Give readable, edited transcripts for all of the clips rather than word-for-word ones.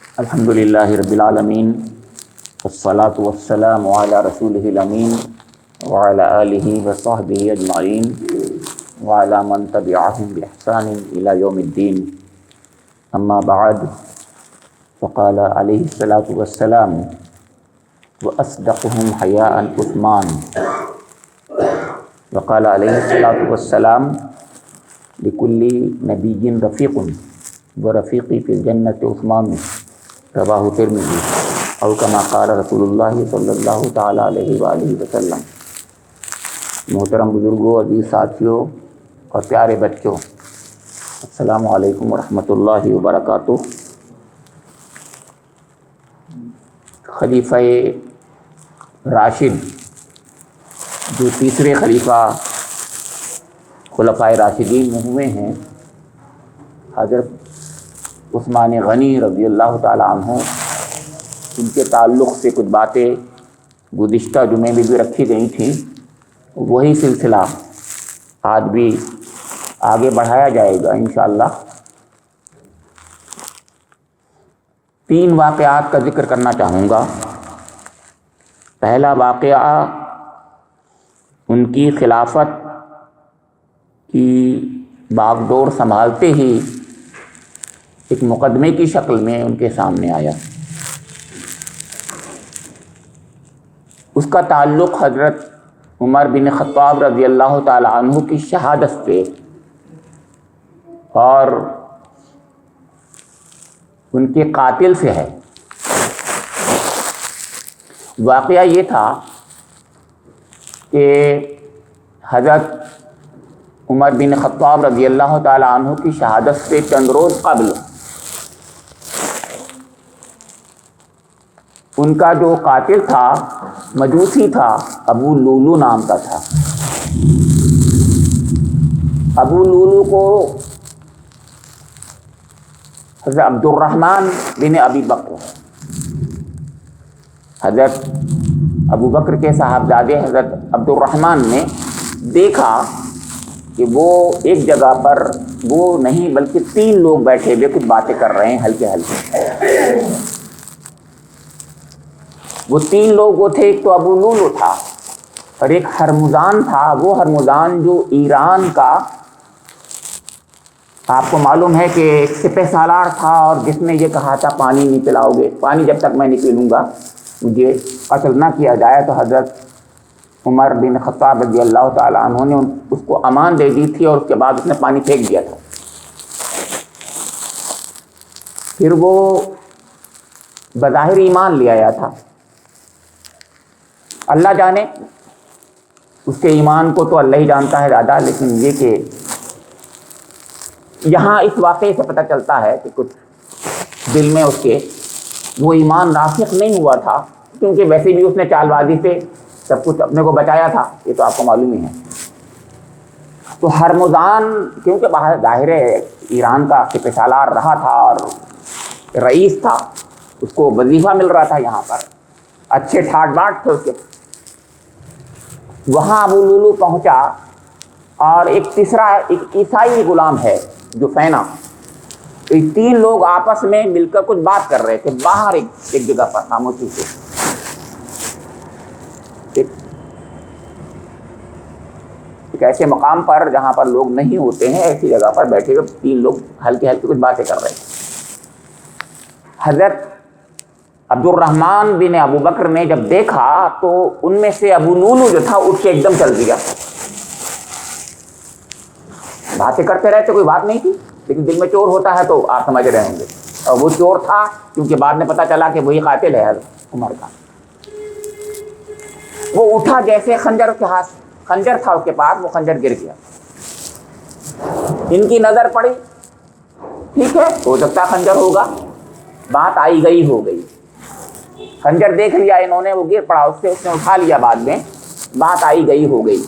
الحمدللہ رب العالمین والصلاة والسلام علی رسولہ الامین وعلی آلہ وصحبہ اجمعین وعلی من تبعہم بإحسان الی یوم الدین اما بعد فقال علیہ الصلاة والسلام وأصدقهم حیاء عثمان وقال علیہ الصلاة والسلام لکل نبی رفیق ورفیقی فی الجنۃ عثمان رواہ ترمذی او کما قال رسول اللہ صلی اللہ تعالیٰ علیہ وآلہ وسلم۔ محترم بزرگوں، عزیز ساتھیوں اور پیارے بچوں، السلام علیکم ورحمۃ اللہ وبرکاتہ۔ خلیفہ راشد جو تیسرے خلیفہ خلفائے راشدین میں ہوئے ہیں، حضرت عثمان غنی رضی اللہ تعالیٰ عنہ، ان کے تعلق سے کچھ باتیں گزشتہ جمعے میں بھی رکھی گئی تھیں، وہی سلسلہ آج بھی آگے بڑھایا جائے گا انشاءاللہ۔ 3 واقعات کا ذکر کرنا چاہوں گا۔ پہلا واقعہ ان کی خلافت کی باغ ڈور سنبھالتے ہی ایک مقدمے کی شکل میں ان کے سامنے آیا۔ اس کا تعلق حضرت عمر بن خطاب رضی اللہ تعالی عنہ کی شہادت سے اور ان کے قاتل سے ہے۔ واقعہ یہ تھا کہ حضرت عمر بن خطاب رضی اللہ تعالی عنہ کی شہادت سے چند روز قبل ان کا جو قاتل تھا مجوسی تھا، ابو لولو نام کا تھا۔ ابو لولو کو حضرت عبد الرحمن بن ابی بکر، حضرت ابو بکر کے صاحبزادے حضرت عبد الرحمن نے دیکھا کہ وہ ایک جگہ پر وہ نہیں بلکہ 3 لوگ بیٹھے ہوئے کچھ باتیں کر رہے ہیں ہلکے ہلکے۔ وہ 3 لوگ وہ تھے، ایک تو ابو لولو تھا اور ایک ہرمزان تھا۔ وہ ہرمزان جو ایران کا، آپ کو معلوم ہے کہ ایک سپہ سالار تھا، اور جس نے یہ کہا تھا پانی نہیں پلاؤ گے، پانی جب تک میں نہیں پی لوں گا مجھے قتل نہ کیا جائے، تو حضرت عمر بن خطاب رضی اللہ تعالیٰ عنہ نے اس کو امان دے دی تھی، اور اس کے بعد اس نے پانی پھینک دیا تھا۔ پھر وہ بظاہر ایمان لے آیا تھا، اللہ جانے اس کے ایمان کو تو اللہ ہی جانتا ہے زیادہ، لیکن یہ کہ یہاں اس واقعے سے پتہ چلتا ہے کہ کچھ دل میں اس کے وہ ایمان راسخ نہیں ہوا تھا، کیونکہ ویسے بھی اس نے چال بازی سے سب کچھ اپنے کو بچایا تھا، یہ تو آپ کو معلوم ہی ہے۔ تو ہرمزان کیونکہ باہر ظاہر ہے ایران کا سپہ سالار رہا تھا اور رئیس تھا، اس کو وظیفہ مل رہا تھا یہاں پر، اچھے ٹھاٹ باٹ تھے اس کے۔ وہاں ابو لولو پہنچا، اور ایک تیسرا ایک عیسائی غلام ہے جو فینا، تو یہ 3 لوگ آپس میں مل کر کچھ بات کر رہے تھے باہر ایک جگہ پر خاموشی سے۔ ایک ایسے مقام پر جہاں پر لوگ نہیں ہوتے ہیں، ایسی جگہ پر بیٹھے ہوئے 3 لوگ ہلکے ہلکے کچھ باتیں کر رہے تھے۔ حضرت عبد الرحمن بن ابو بکر نے جب دیکھا تو ان میں سے ابو لولو جو تھا اٹھ کے ایک دم چل دیا۔ باتیں کرتے رہتے، کوئی بات نہیں تھی، لیکن دل میں چور ہوتا ہے تو آپ سمجھ رہے ہوں گے، اور وہ چور تھا کیونکہ بعد میں پتہ چلا کہ وہی قاتل ہے حضرت عمر کا۔ وہ اٹھا، جیسے خنجر کے ہاتھ، خنجر تھا اس کے پاس، وہ خنجر گر گیا۔ ان کی نظر پڑی، ٹھیک ہے ہو سکتا ہے خنجر ہوگا، بات آئی گئی ہو گئی، خنجر دیکھ لیا انہوں نے، وہ گر پڑا، اس نے اٹھا لیا، بعد میں بات آئی گئی ہو گئی۔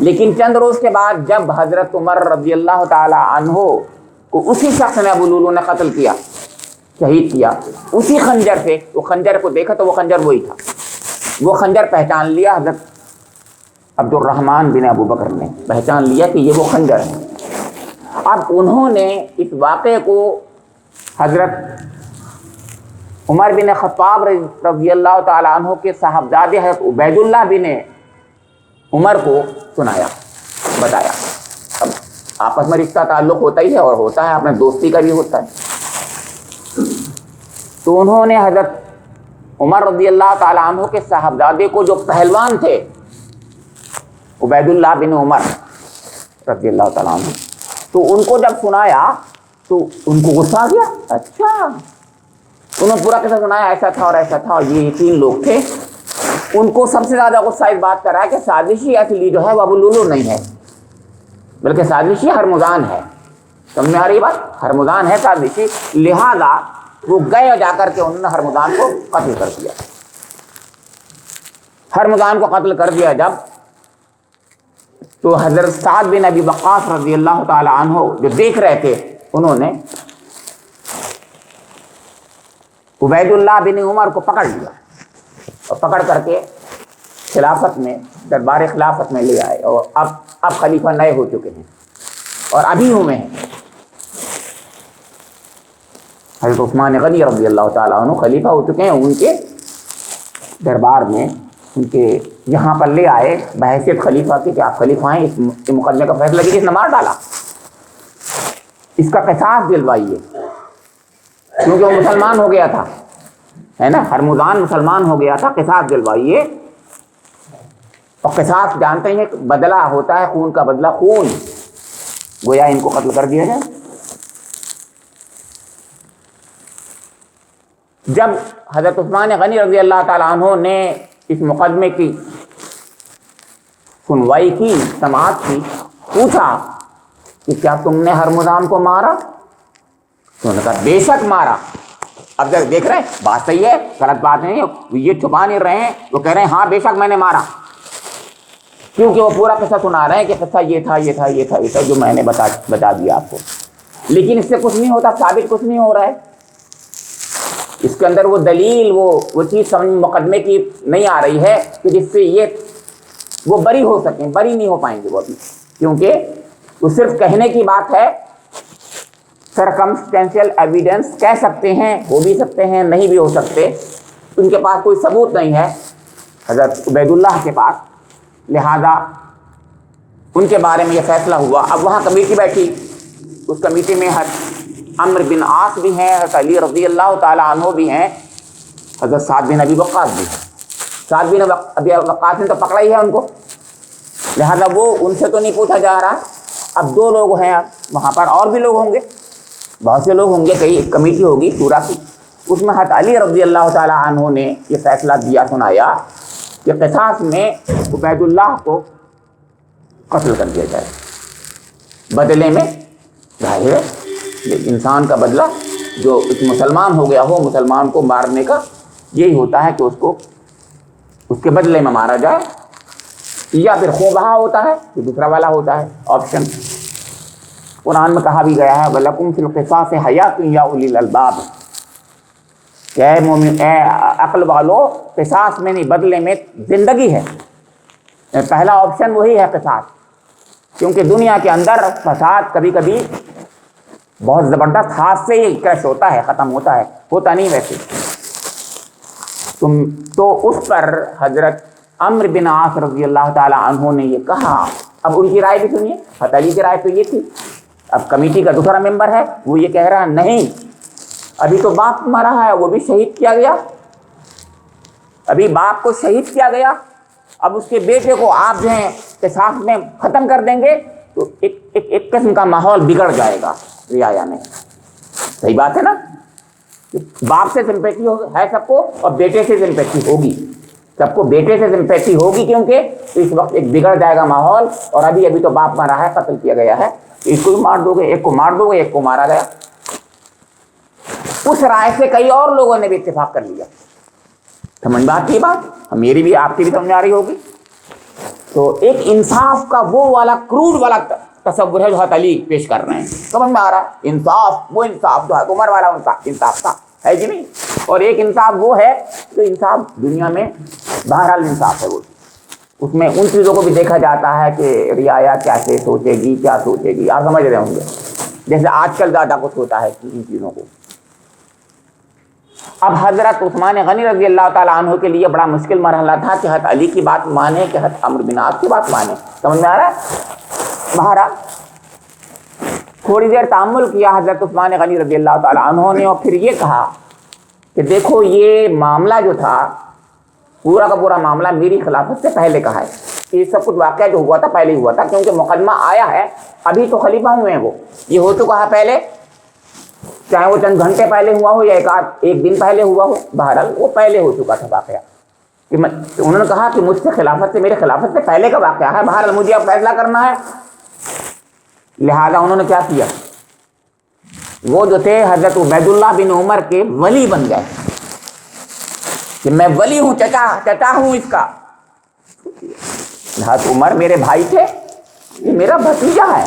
لیکن چند روز کے بعد جب حضرت عمر رضی اللہ تعالی عنہ کو اسی شخص نے ابو لولو نے قتل کیا، شہید کیا، اسی خنجر سے، وہ خنجر کو دیکھا تو وہ خنجر وہی تھا، وہ خنجر پہچان لیا حضرت عبد الرحمن بن ابو بکر نے پہچان لیا کہ یہ وہ خنجر ہے۔ اب انہوں نے اس واقعے کو حضرت عمر بن خطاب رضی اللہ تعالیٰ عنہ کے صاحبزادے حضرت عبید اللہ بن عمر کو سنایا، بتایا۔ اب آپس میں رشتہ تعلق ہوتا ہی ہے، اور ہوتا ہے اپنے دوستی کا بھی ہوتا ہے۔ تو انہوں نے حضرت عمر رضی اللہ تعالیٰ عنہ کے صاحبزادے کو، جو پہلوان تھے عبید اللہ بن عمر رضی اللہ تعالیٰ عنہ، تو ان کو جب سنایا تو ان کو غصہ آ گیا۔ اچھا، انہوں نے پورا قصہ سنایا، ایسا تھا اور ایسا تھا، اور یہ 3 لوگ تھے۔ ان کو سب سے زیادہ غصہ اس بات کا رہا کہ سازشی اصلی جو ہے وہ ابو لولو نہیں ہے، بلکہ سازشی ہرمزان ہے۔ سمجھ میں آ رہی بات؟ ہرمزان ہے سازشی، لہذا وہ گئے اور جا کر کے انہوں نے ہرمزان کو قتل کر دیا۔ ہرمزان کو قتل کر دیا جب، تو حضرت سعد بن ابی وقاص رضی اللہ تعالی عنہ جو دیکھ رہے تھے، انہوں نے عبید اللہ بن عمر کو پکڑ لیا اور پکڑ کر کے خلافت میں، دربار خلافت میں لے آئے، اور اب خلیفہ نئے ہو چکے ہیں اور ابھی ہوئے ہیں۔ حضرت عثمان غنی رضی اللہ تعالیٰ عنہ خلیفہ ہو چکے ہیں، ان کے دربار میں ان کے یہاں پر لے آئے بحیثیت خلیفہ کے کہ آپ خلیفہ ہیں، اس مقدمے کا فیصلہ کیجیے، اس نے مار ڈالا، اس کا قصاص دلوائیے، کیونکہ وہ مسلمان ہو گیا تھا، ہے نا، ہرمزان مسلمان ہو گیا تھا، قصاص دلوائیے۔ اور قصاص جانتے ہیں بدلہ ہوتا ہے، خون کا بدلہ خون، گویا ان کو قتل کر دیا جائے۔ جب حضرت عثمان غنی رضی اللہ تعالیٰ عنہ نے اس مقدمے کی سنوائی کی، سماعت کی، پوچھا کہ کیا تم نے ہرمزان کو مارا؟ انہوں نے کہا بے شک مارا۔ اب جب دیکھ رہے ہیں بات صحیح ہے، غلط بات نہیں ہے، یہ چھپا نہیں رہے ہیں، وہ کہہ رہے ہیں ہاں بے شک میں نے مارا، کیونکہ وہ پورا قصہ سنا رہے ہیں کہ قصہ یہ تھا یہ تھا یہ تھا یہ تھا، جو میں نے بتا دیا آپ کو۔ لیکن اس سے کچھ نہیں ہوتا، ثابت کچھ نہیں ہو رہا ہے، اس کے اندر وہ دلیل، وہ چیز سمجھ مقدمے کی نہیں آ رہی ہے کہ جس سے یہ وہ بری ہو سکیں، بری نہیں ہو پائیں گے وہ ابھی، کیونکہ وہ صرف کہنے کی بات ہے۔ سرکمسٹینشیل ایویڈنس کہہ سکتے ہیں، ہو بھی سکتے ہیں، نہیں بھی ہو سکتے، ان کے پاس کوئی ثبوت نہیں ہے حضرت عبید اللہ کے پاس، لہذا ان کے بارے میں یہ فیصلہ ہوا۔ اب وہاں کمیٹی بیٹھی، اس کمیٹی میں عمرو بن عاص بھی ہیں، حضرت علی رضی اللہ تعالیٰ عنہ بھی ہیں، حضرت سعد بن ابی وقاص بھی ہیں۔ سعد بن ابی وقاص نے تو پکڑا ہی ہے ان کو، لہذا وہ ان سے تو نہیں پوچھا جا رہا۔ اب 2 لوگ ہیں وہاں پر، اور بھی لوگ ہوں گے، بہت سے لوگ ہوں گے، کئی کمیٹی ہوگی شورا کی، اس میں حضرت علی رضی اللہ تعالیٰ عنہ نے یہ فیصلہ دیا، سنایا کہ قصاص میں عبید اللہ کو قتل کر دیا جائے، بدلے میں ظاہر ہے انسان کا بدلہ جو ایک مسلمان ہو گیا ہو، مسلمان کو مارنے کا یہی ہوتا ہے کہ اس کو اس کے بدلے میں مارا جائے، یا پھر خوں بہا ہوتا ہے، یہ دوسرا والا ہوتا ہے آپشن۔ قرآن میں کہا بھی گیا ہے وَلَكُمْ فِي الْقِصَاصِ حَيَاةٌ يَا أُولِي الْأَلْبَابِ، کہ اے مومن، اے عقل والو، قصاص میں نہیں بدلے میں زندگی ہے۔ پہلا آپشن وہی ہے قصاص، کیونکہ دنیا کے اندر فساد کبھی کبھی بہت زبردست ہاتھ سے ہی کریش ہوتا ہے، ختم ہوتا ہے، ہوتا نہیں ویسے۔ تو اس پر حضرت عمرو بن عاص رضی اللہ تعالی عنہ نے یہ کہا۔ اب ان کی رائے بھی سنیے، حضرت علی کی رائے تو یہ تھی، اب کمیٹی کا دوسرا ممبر ہے، وہ یہ کہہ رہا نہیں، ابھی تو باپ مرا ہے، وہ بھی شہید کیا گیا، ابھی باپ کو شہید کیا گیا، اب اس کے بیٹے کو آپ جو ہیں قصاص میں ختم کر دیں گے تو ایک قسم کا ماحول بگڑ جائے گا رعایا میں۔ صحیح بات ہے نا، باپ سے سمپیٹھی ہے سب کو، اور بیٹے سے سمپیٹھی ہوگی، سب کو بیٹے سے سمپیٹھی ہوگی، کیونکہ اس وقت ایک بگڑ جائے گا ماحول، اور ابھی تو باپ مرا ہے، قتل کیا گیا ہے، اس کو بھی مار دو گے، ایک کو مار دو گے، ایک کو مارا گیا۔ اس رائے سے کئی اور لوگوں نے بھی اتفاق کر لیا۔ سمجھ بات کی بات، میری بھی آپ کی بھی سمجھ آ رہی ہوگی۔ تو ایک انصاف کا وہ والا کروڈ والا تصور ہے جو حضرت علی پیش کر رہے ہیں، سمجھ میں آ رہا ہے؟ انصاف، وہ انصاف جو ہے عمر والا انصاف تھا، ہے جی نہیں؟ اور ایک انصاف وہ ہے جو انصاف دنیا میں بہرحال انصاف ہے، وہ اس میں ان چیزوں کو بھی دیکھا جاتا ہے کہ رعایا کیسے سوچے گی، کیا سوچے گی، آپ سمجھ رہے ہوں گے، جیسے آج کل زیادہ کچھ ہوتا ہے ان چیزوں کو۔ اب حضرت عثمان غنی رضی اللہ تعالیٰ عنہ کے لیے بڑا مشکل مرحلہ تھا کہ حضرت علی کی بات مانے کہ حضرت عمرو بن عاص کی بات مانے. سمجھ میں آ رہا ہے؟ بہرحال تھوڑی دیر تأمل کیا حضرت عثمان غنی رضی اللہ تعالیٰ عنہ نے اور پھر یہ کہا کہ دیکھو یہ معاملہ جو تھا پورا کا پورا معاملہ میری خلافت سے پہلے کا ہے. یہ سب کچھ واقعہ جو ہوا تھا پہلے ہی ہوا تھا, کیونکہ مقدمہ آیا ہے, ابھی تو خلیفہ ہوئے ہیں وہ, یہ ہو چکا ہے پہلے, چاہے وہ چند گھنٹے پہلے ہوا ہو یا ایک دن پہلے ہوا ہو, بہرحال وہ پہلے ہو چکا تھا واقعہ. انہوں نے کہا کہ مجھ سے خلافت سے, میرے خلافت سے پہلے کا واقعہ ہے, بہرحال مجھے اب فیصلہ کرنا ہے. لہذا انہوں نے کیا کیا, وہ جو تھے حضرت عبید اللہ بن عمر کے ولی بن گئے کہ میں ولی ہوں, چچا ہوں اس کا. حضرت عمر میرے بھائی تھے, یہ میرا بھتیجا ہے,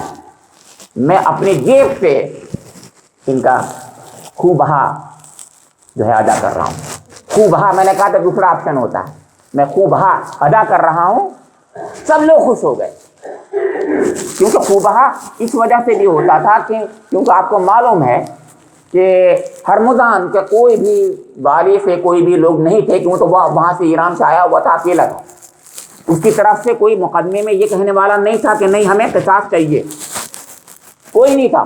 میں اپنی جیب سے ان کا خوب بہا جو ہے ادا کر رہا ہوں. خوب بہا میں نے کہا تھا دوسرا آپشن ہوتا ہے, میں خوب بہا ادا کر رہا ہوں. سب لوگ خوش ہو گئے, کیونکہ خوب بہا اس وجہ سے بھی ہوتا تھا کہ کیونکہ آپ کو معلوم ہے کہ ہرمزان کے کوئی بھی والی سے کوئی بھی لوگ نہیں تھے, کیوں تو وہاں سے ایران سے آیا ہوا تھا, اکیلا تھا. اس کی طرف سے کوئی مقدمے میں یہ کہنے والا نہیں تھا کہ نہیں ہمیں قصاص چاہیے, کوئی نہیں تھا.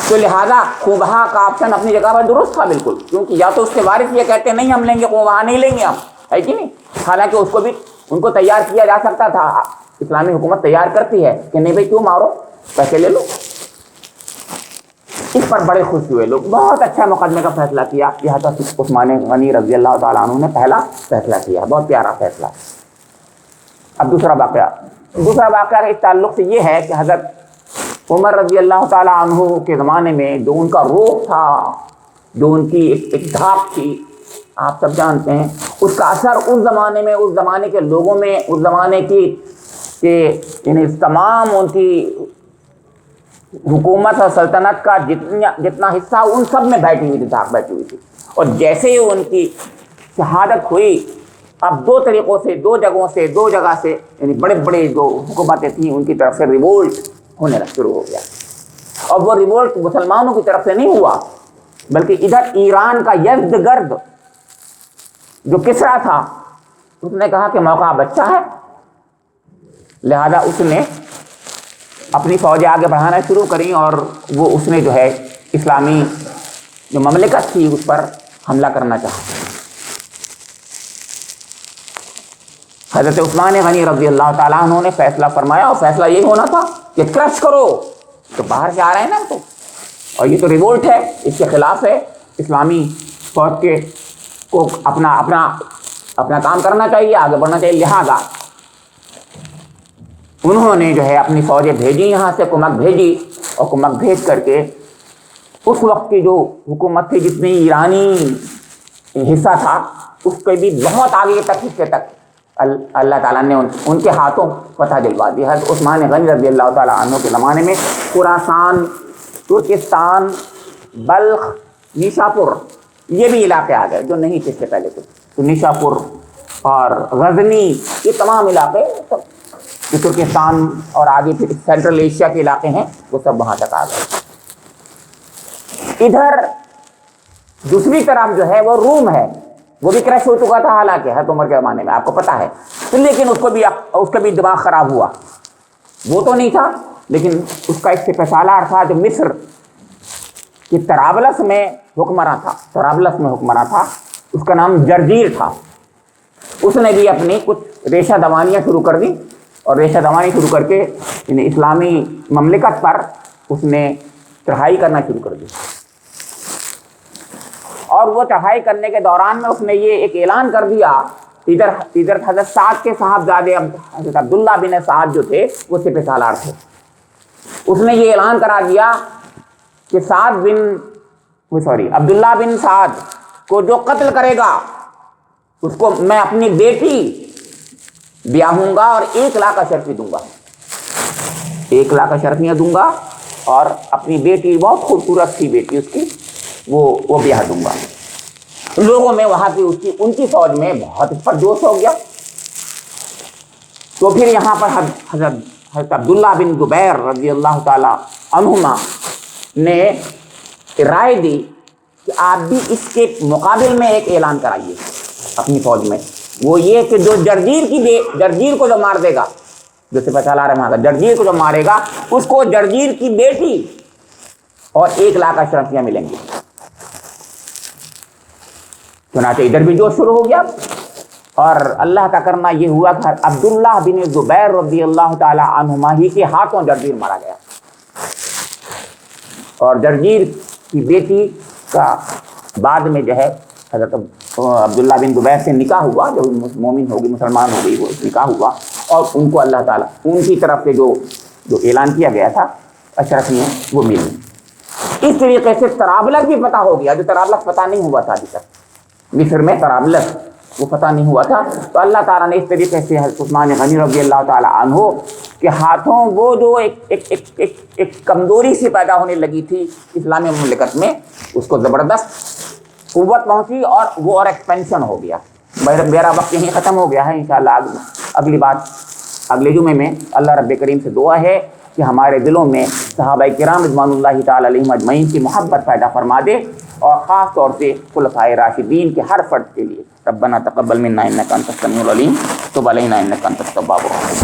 تو لہذا خوبہا کا آپشن اپنی جگہ پر درست تھا بالکل, کیونکہ یا تو اس کے وارث یہ کہتے نہیں ہم لیں گے, خوبہا نہیں لیں گے ہم, ہے کہ نہیں. حالانکہ اس کو بھی ان کو تیار کیا جا سکتا تھا, اسلامی حکومت تیار کرتی ہے کہ نہیں بھائی کیوں مارو, پیسے لے لو. اس پر بڑے خوش ہوئے لوگ, بہت اچھا مقدمے کا فیصلہ کیا. یہ حضرت عثمان غنی رضی اللہ تعالیٰ عنہ نے پہلا فیصلہ کیا, بہت پیارا فیصلہ. اب دوسرا واقعہ اس تعلق سے یہ ہے کہ حضرت عمر رضی اللہ تعالیٰ عنہ کے زمانے میں جو ان کا روح تھا, جو ان کی ایک دھاک تھی, آپ سب جانتے ہیں, اس کا اثر اس زمانے میں, اس زمانے کے لوگوں میں, اس زمانے کی کہ تمام ان کی حکومت اور سلطنت کا جتنا حصہ ان سب میں بیٹھی ہوئی تھی, دھاک بیٹھی ہوئی تھی. اور جیسے ہی ان کی شہادت ہوئی, اب دو طریقوں سے, دو جگہ سے یعنی بڑے بڑے جو حکومتیں تھیں ان کی طرف سے ریوولٹ ہونے شروع ہو گیا. اور وہ ریوولٹ مسلمانوں کی طرف سے نہیں ہوا, بلکہ ادھر ایران کا یزدگرد جو کسرا تھا, اس نے کہا کہ موقع اب اچھا ہے, لہذا اس نے اپنی فوجیں آگے بڑھانا شروع کریں اور وہ اس نے جو ہے اسلامی جو مملکت تھی اس پر حملہ کرنا چاہا. حضرت عثمان غنی رضی اللہ تعالیٰ عنہ نے فیصلہ فرمایا, اور فیصلہ یہی ہونا تھا کہ کرش کرو, تو باہر سے آ رہے ہیں نا تو, اور یہ تو ریوولٹ ہے, اس کے خلاف ہے, اسلامی فوج کے کو اپنا کام کرنا چاہیے, آگے بڑھنا چاہیے. لہذا انہوں نے جو ہے اپنی فوجیں بھیجی, یہاں سے کمک بھیجی, اور کمک بھیج کر کے اس وقت کی جو حکومت تھی, جتنی ایرانی حصہ تھا, اس کے بھی بہت آگے تک حصے تک اللہ تعالیٰ نے ان کے ہاتھوں فتح دلوا دی. حضرت عثمان غنی رضی اللہ تعالیٰ عنہ کے زمانے میں خراسان, ترکستان, بلخ, نیشاپور, یہ بھی علاقے آ گئے جو نہیں تھے اس سے پہلے. تو نیشاپور اور غزنی, یہ تمام علاقے جو ترکستان اور آگے پھر سینٹرل ایشیا کے علاقے ہیں, وہ سب وہاں تک آ گئے. ادھر دوسری طرف جو ہے وہ روم ہے, وہ بھی کرش ہو چکا تھا حالانکہ حضرت عمر کے زمانے میں, آپ کو پتہ ہے. لیکن اس کا بھی دماغ خراب ہوا, وہ تو نہیں تھا, لیکن اس کا ایک سپہ سالار تھا جو مصر کی طرابلس میں حکمراں تھا, اس کا نام جرجیر تھا. اس نے بھی اپنی کچھ ریشہ دوانیاں شروع کر دی, اور ریشہ دوانی شروع کر کے اسلامی مملکت پر اس نے چڑھائی کرنا شروع کر دی. اور وہ چڑھائی کرنے کے دوران میں اس نے یہ ایک اعلان کر دیا, ادھر حضرت سعد کے صاحبزادے حضرت عبداللہ بن سعد جو تھے وہ سپہ سالار تھے. اس نے یہ اعلان کرا دیا کہ عبداللہ بن سعد کو جو قتل کرے گا اس کو میں اپنی بیٹی بیاہوں گا, اور 1 لاکھ اشرفی دوں گا, 1 لاکھ اشرفیاں دوں گا, اور اپنی بیٹی, بہت خوبصورت تھی بیٹی اس کی, وہ بیاہ دوں گا. لوگوں میں وہاں کی ان کی فوج میں بہت اس پر جوش ہو گیا. تو پھر یہاں پر حضرت عبداللہ بن زبیر رضی اللہ تعالی عنہما نے رائے دی کہ آپ بھی اس کے مقابل میں ایک اعلان کرائیے اپنی فوج میں، وہ یہ کہ جو جرجیر کو جو مار دے گا، جو سپہ سالار ہے وہاں کا، جرجیر کو جو مارے گا اس کو جرجیر کی بیٹی اور 1 لاکھ اشرفیاں ملیں گی۔ چنانچہ ادھر بھی جوش شروع ہو گیا، اور اللہ کا کرنا یہ ہوا کہ عبداللہ بن زبیر رضی اللہ تعالی عنہما ہی کے ہاتھوں جرجیر مارا گیا، اور جرجیر کی بیٹی کا بعد میں جو ہے حضرت عبداللہ بن زبیر سے نکاح ہوا، جو مومن ہوگی، مسلمان ہو گئی، وہ نکاح ہوا، اور ان کو اللہ تعالیٰ ان کی طرف سے جو اعلان کیا گیا تھا اشرفیاں وہ ملی۔ اس طریقے سے طرابلس بھی پتہ ہو گیا، جو طرابلس پتہ نہیں ہوا تھا ابھی تک، مصر میں طرابلس وہ پتہ نہیں ہوا تھا، تو اللہ تعالیٰ نے اس طریقے سے حضرت عثمان غنی رضی اللہ تعالیٰ عنہ کے ہاتھوں وہ جو ایک کمزوری سی پیدا ہونے لگی تھی اسلامی مملکت میں، اس کو زبردست قوت پہنچی، اور وہ اور ایکسپینشن ہو گیا۔ میرا وقت یہیں ختم ہو گیا ہے، انشاءاللہ اگلی بات اگلے جمعے میں اللہ رب کریم سے دعا ہے کہ ہمارے دلوں میں صحابہ کرام رضوان اللہ تعالی علیہم اجمعین کی محبت پیدا فرما دے، اور خاص طور سے خلفائے راشدین کے ہر فرد کے لیے۔ ربنا تقبل منا انک انت السمیع العلیم، تب علینا انک انت التواب الرحیم۔